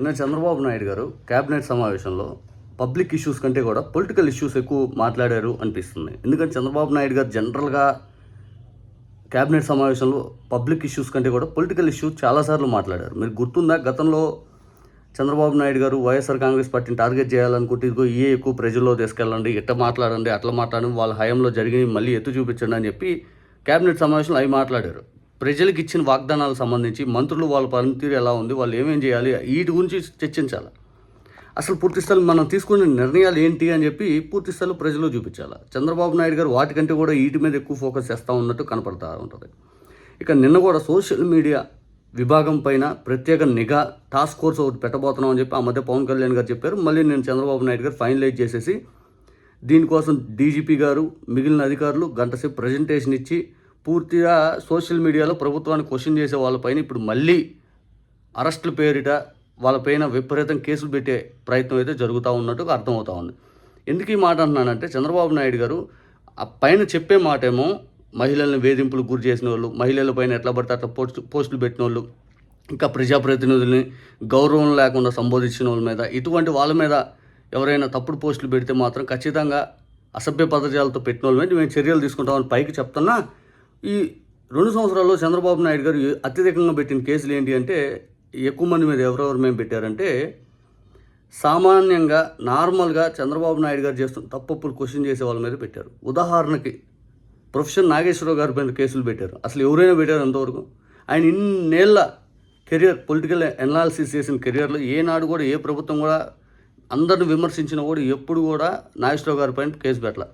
నిన్న చంద్రబాబు నాయుడు గారు కేబినెట్ సమావేశంలో పబ్లిక్ ఇష్యూస్ కంటే కూడా పొలిటికల్ ఇష్యూస్ ఎక్కువ మాట్లాడారు అనిపిస్తుంది. ఎందుకంటే చంద్రబాబు నాయుడు గారు జనరల్గా కేబినెట్ సమావేశంలో పబ్లిక్ ఇష్యూస్ కంటే కూడా పొలిటికల్ ఇష్యూస్ చాలాసార్లు మాట్లాడారు. మీరు గుర్తుందా, గతంలో చంద్రబాబు నాయుడు గారు వైఎస్ఆర్ కాంగ్రెస్ పార్టీని టార్గెట్ చేయాలనుకుంటే ఇదిగో ఎక్కువ ప్రజల్లో తీసుకెళ్ళండి, ఇట్లా మాట్లాడండి, అట్లా మాట్లాడండి, వాళ్ళ హయాంలో జరిగి మళ్ళీ ఎత్తు చూపించండి అని చెప్పి కేబినెట్ సమావేశంలో అవి మాట్లాడారు. ప్రజలకు ఇచ్చిన వాగ్దానాలకు సంబంధించి మంత్రులు వాళ్ళ పనితీరు ఎలా ఉంది, వాళ్ళు ఏమేం చేయాలి, వీటి గురించి చర్చించాలి. అసలు పూర్తి స్థాయి మనం తీసుకునే నిర్ణయాలు ఏంటి అని చెప్పి పూర్తి స్థాయిలో ప్రజలు చూపించాలి. చంద్రబాబు నాయుడు గారు వాటికంటే కూడా వీటి మీద ఎక్కువ ఫోకస్ చేస్తూ ఉన్నట్టు కనపడతా ఉంటుంది. ఇక నిన్న కూడా సోషల్ మీడియా విభాగం పైన ప్రత్యేక నిఘా టాస్క్ ఫోర్స్ ఒకటి పెట్టబోతున్నాం అని చెప్పి ఆ మధ్య పవన్ కళ్యాణ్ గారు చెప్పారు. మళ్ళీ నేను చంద్రబాబు నాయుడు గారు ఫైనలైజ్ చేసేసి దీనికోసం డీజీపీ గారు మిగిలిన అధికారులు గంటసేపు ప్రజెంటేషన్ ఇచ్చి పూర్తిగా సోషల్ మీడియాలో ప్రభుత్వాన్ని క్వశ్చన్ చేసే వాళ్ళపైన ఇప్పుడు మళ్ళీ అరెస్టుల పేరిట వాళ్ళపైన విపరీతం కేసులు పెట్టే ప్రయత్నం అయితే జరుగుతూ ఉన్నట్టుగా అర్థమవుతా ఉంది. ఎందుకు ఈ మాట అంటున్నానంటే చంద్రబాబు నాయుడు గారు ఆ పైన చెప్పే మాట ఏమో మహిళల్ని వేధింపులకు గురి చేసిన వాళ్ళు, మహిళల పైన ఎట్లా పడితే అట్లా పోస్టులు పెట్టిన వాళ్ళు, ఇంకా ప్రజాప్రతినిధుల్ని గౌరవం లేకుండా సంబోధించిన వాళ్ళ మీద, ఇటువంటి వాళ్ళ మీద ఎవరైనా తప్పుడు పోస్టులు పెడితే మాత్రం ఖచ్చితంగా అసభ్య పదజాలతో పెట్టిన వాళ్ళ మీద మేము చర్యలు తీసుకుంటామని పైకి చెప్తున్నా, ఈ 2 సంవత్సరాల్లో చంద్రబాబు నాయుడు గారు అత్యధికంగా పెట్టిన కేసులు ఏంటి అంటే ఎక్కువ మంది మీద ఎవరెవరు మేము పెట్టారంటే సామాన్యంగా నార్మల్గా చంద్రబాబు నాయుడు గారు చేస్తున్న తప్పులు క్వశ్చన్ చేసే వాళ్ళ మీద పెట్టారు. ఉదాహరణకి ప్రొఫెసర్ నాగేశ్వరరావు గారి పైన కేసులు పెట్టారు. అసలు ఎవరైనా పెట్టారు అంతవరకు? ఆయన ఇన్నేళ్ల కెరియర్ పొలిటికల్ అనాలిసిస్ చేసిన కెరియర్లో ఏనాడు కూడా ఏ ప్రభుత్వం కూడా అందరిని విమర్శించినా కూడా ఎప్పుడు కూడా నాగేశ్వరరావు గారి పైన కేసు పెట్టాల.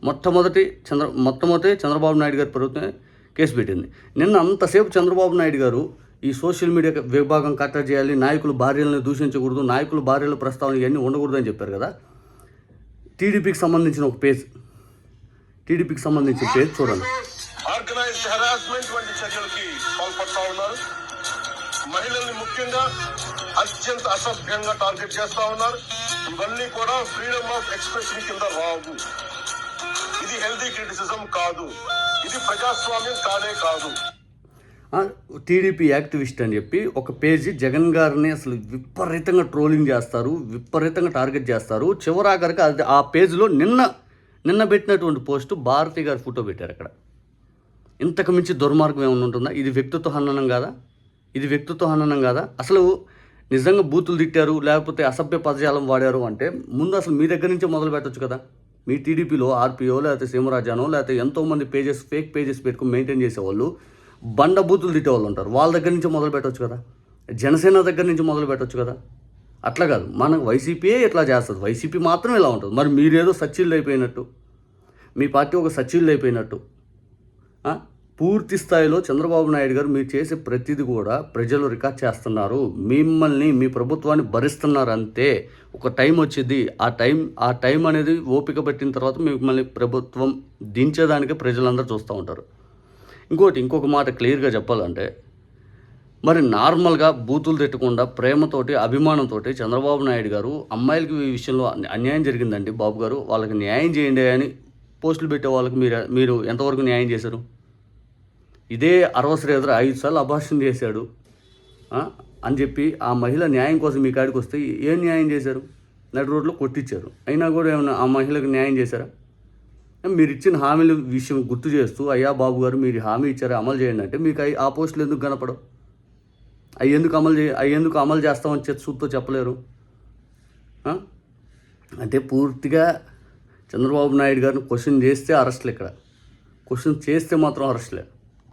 మొట్టమొదటి చంద్రబాబు నాయుడు గారి ప్రభుత్వమే కేసు పెట్టింది. నిన్న అంతసేపు చంద్రబాబు నాయుడు గారు ఈ సోషల్ మీడియా విభాగం కట్టడి చేయాలి, నాయకులు భార్యలను దూషించకూడదు, నాయకులు భార్యల ప్రస్తావన ఇవన్నీ ఉండకూడదు అని చెప్పారు కదా. టీడీపీకి సంబంధించిన ఒక పేజ్, టీడీపీకి సంబంధించిన పేజ్ చూడండి. ఆర్గనైజ్డ్ హెరాస్మెంట్ వంటి చర్యలకి పాల్పడతా ఉన్నారు. మహిళల్ని ముఖ్యంగా అత్యంత అసభ్యంగా టార్గెట్ చేస్తా ఉన్నారు. ఇవన్నీ కూడా ఫ్రీడమ్ ఆఫ్ ఎక్స్ప్రెషన్ కింద రావు. ఇది హెల్దీ క్రిటిసిజం కాదు, ఇది ప్రజాస్వామ్యం కానే కాదు. టీడీపీ యాక్టివిస్ట్ అని చెప్పి ఒక పేజీ జగన్ గారిని అసలు విపరీతంగా ట్రోలింగ్ చేస్తారు, విపరీతంగా టార్గెట్ చేస్తారు. చివరాఖరికి అది ఆ పేజ్లో నిన్న పెట్టినటువంటి పోస్టు భారతి గారి ఫోటో పెట్టారు. అక్కడ ఇంతకు మించి దుర్మార్గం ఏమైనా ఉంటుందా? ఇది వ్యక్తిత్వ హననం కాదా? ఇది వ్యక్తిత్వ హననం కాదా? అసలు నిజంగా బూతులు తిట్టారు లేకపోతే అసభ్య పదజాలం వాడారు అంటే ముందు అసలు మీ దగ్గర నుంచే మొదలు పెట్టచ్చు కదా. మీ టీడీపీలో ఆర్పీఓ లేకపోతే సీమరాజానో లేకపోతే ఎంతోమంది పేజెస్ ఫేక్ పేజెస్ పెట్టుకుని మెయింటైన్ చేసేవాళ్ళు, బండ బూతులు తిట్టేవాళ్ళు ఉంటారు. వాళ్ళ దగ్గర నుంచి మొదలు పెట్టవచ్చు కదా. జనసేన దగ్గర నుంచి మొదలు పెట్టవచ్చు కదా. అట్లా కాదు, మనకు వైసీపీయే ఇట్లా చేస్తుంది, వైసీపీ మాత్రం ఇలా ఉంటుంది. మరి మీరేదో సచ్చిళ్ళు అయిపోయినట్టు, మీ పార్టీ ఒక సచ్చిళ్ళు అయిపోయినట్టు పూర్తి స్థాయిలో చంద్రబాబు నాయుడు గారు మీరు చేసే ప్రతిదీ కూడా ప్రజలు రికార్డ్ చేస్తున్నారు, మిమ్మల్ని మీ ప్రభుత్వాన్ని భరిస్తున్నారు. అంతే. ఒక టైం వచ్చింది, ఆ టైం అనేది ఓపిక పెట్టిన తర్వాత మిమ్మల్ని ప్రభుత్వం దించేదానికి ప్రజలందరూ చూస్తూ ఉంటారు. ఇంకొక మాట క్లియర్గా చెప్పాలంటే, మరి నార్మల్గా బూతులు తిట్టకుండా ప్రేమతోటి అభిమానంతో చంద్రబాబు నాయుడు గారు అమ్మాయిలకి ఈ విషయంలో అన్యాయం జరిగిందండి బాబు గారు, వాళ్ళకి న్యాయం చేయండి అని పోస్టులు పెట్టే వాళ్ళకి మీరు ఎంతవరకు న్యాయం చేశారు? ఇదే అరవ శ్రీధర్ 5 సార్లు అభాషణ చేశాడు అని చెప్పి ఆ మహిళ న్యాయం కోసం మీ కాడికి వస్తే ఏం న్యాయం చేశారు? నడి రోడ్లో కొట్టించారు. అయినా కూడా ఏమైనా ఆ మహిళకు న్యాయం చేశారా? మీరు ఇచ్చిన హామీల విషయం గుర్తు చేస్తూ అయ్యా బాబు గారు మీరు హామీ ఇచ్చారా, అమలు చేయండి అంటే మీకు ఆ పోస్టులు ఎందుకు కనపడవు? అవి ఎందుకు అమలు చేస్తామని సూత్తో చెప్పలేరు? అంటే పూర్తిగా చంద్రబాబు నాయుడు గారిని క్వశ్చన్ చేస్తే అరెస్టులు, ఇక్కడ క్వశ్చన్ చేస్తే మాత్రం అరెస్టులే.